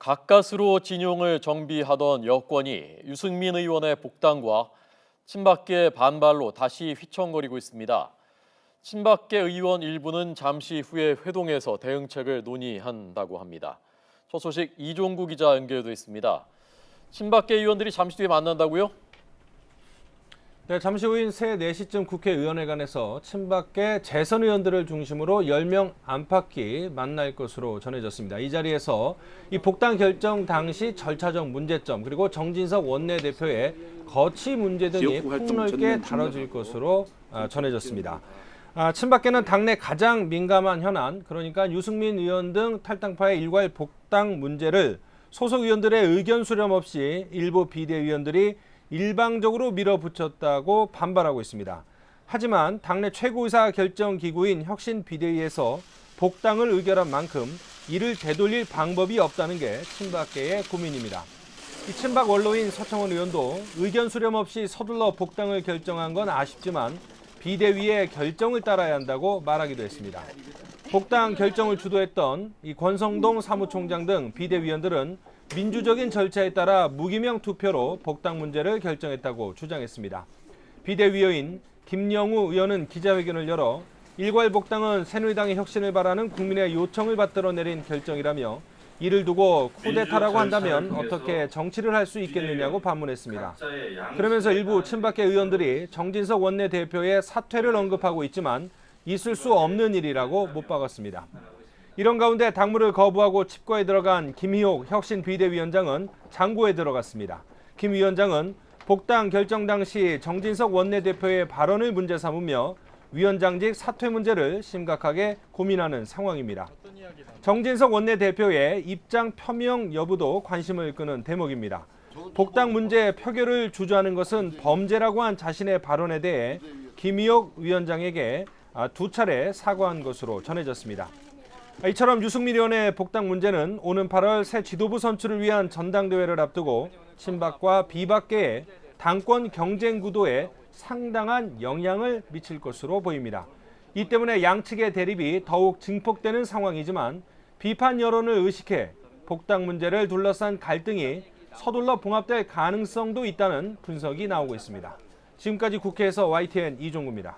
가까스로 진용을 정비하던 여권이 유승민 의원의 복당과 친박계 반발로 다시 휘청거리고 있습니다. 친박계 의원 일부는 잠시 후에 회동해서 대응책을 논의한다고 합니다. 첫 소식 이종구 기자 연결돼 있습니다. 친박계 의원들이 잠시 뒤에 만난다고요? 네, 잠시 후인 새해 4시쯤 국회의원회관에서 친박계 재선 의원들을 중심으로 10명 안팎이 만날 것으로 전해졌습니다. 이 자리에서 이 복당 결정 당시 절차적 문제점 그리고 정진석 원내대표의 거취 문제 등이 폭넓게 다뤄질 것으로 전해졌습니다. 친박계는 당내 가장 민감한 현안, 그러니까 유승민 의원 등 탈당파의 일괄 복당 문제를 소속 의원들의 의견 수렴 없이 일부 비대위원들이 일방적으로 밀어붙였다고 반발하고 있습니다. 하지만 당내 최고의사 결정 기구인 혁신비대위에서 복당을 의결한 만큼 이를 되돌릴 방법이 없다는 게 친박계의 고민입니다. 이 친박 원로인 서청원 의원도 의견 수렴 없이 서둘러 복당을 결정한 건 아쉽지만 비대위의 결정을 따라야 한다고 말하기도 했습니다. 복당 결정을 주도했던 이 권성동 사무총장 등 비대위원들은 민주적인 절차에 따라 무기명 투표로 복당 문제를 결정했다고 주장했습니다. 비대위원인 김영우 의원은 기자회견을 열어 일괄 복당은 새누리당의 혁신을 바라는 국민의 요청을 받들어 내린 결정이라며 이를 두고 쿠데타라고 한다면 어떻게 정치를 할 수 있겠느냐고 반문했습니다. 그러면서 일부 친박계 의원들이 정진석 원내대표의 사퇴를 언급하고 있지만 있을 수 없는 일이라고 못 박았습니다. 이런 가운데 당무를 거부하고 칩거에 들어간 김희옥 혁신비대위원장은 장고에 들어갔습니다. 김 위원장은 복당 결정 당시 정진석 원내대표의 발언을 문제 삼으며 위원장직 사퇴 문제를 심각하게 고민하는 상황입니다. 정진석 원내대표의 입장 표명 여부도 관심을 끄는 대목입니다. 복당 문제 표결을 주저하는 것은 범죄라고 한 자신의 발언에 대해 김희옥 위원장에게 2차례 사과한 것으로 전해졌습니다. 이처럼 유승민 의원의 복당 문제는 오는 8월 새 지도부 선출을 위한 전당대회를 앞두고 친박과 비박계의 당권 경쟁 구도에 상당한 영향을 미칠 것으로 보입니다. 이 때문에 양측의 대립이 더욱 증폭되는 상황이지만 비판 여론을 의식해 복당 문제를 둘러싼 갈등이 서둘러 봉합될 가능성도 있다는 분석이 나오고 있습니다. 지금까지 국회에서 YTN 이종구입니다.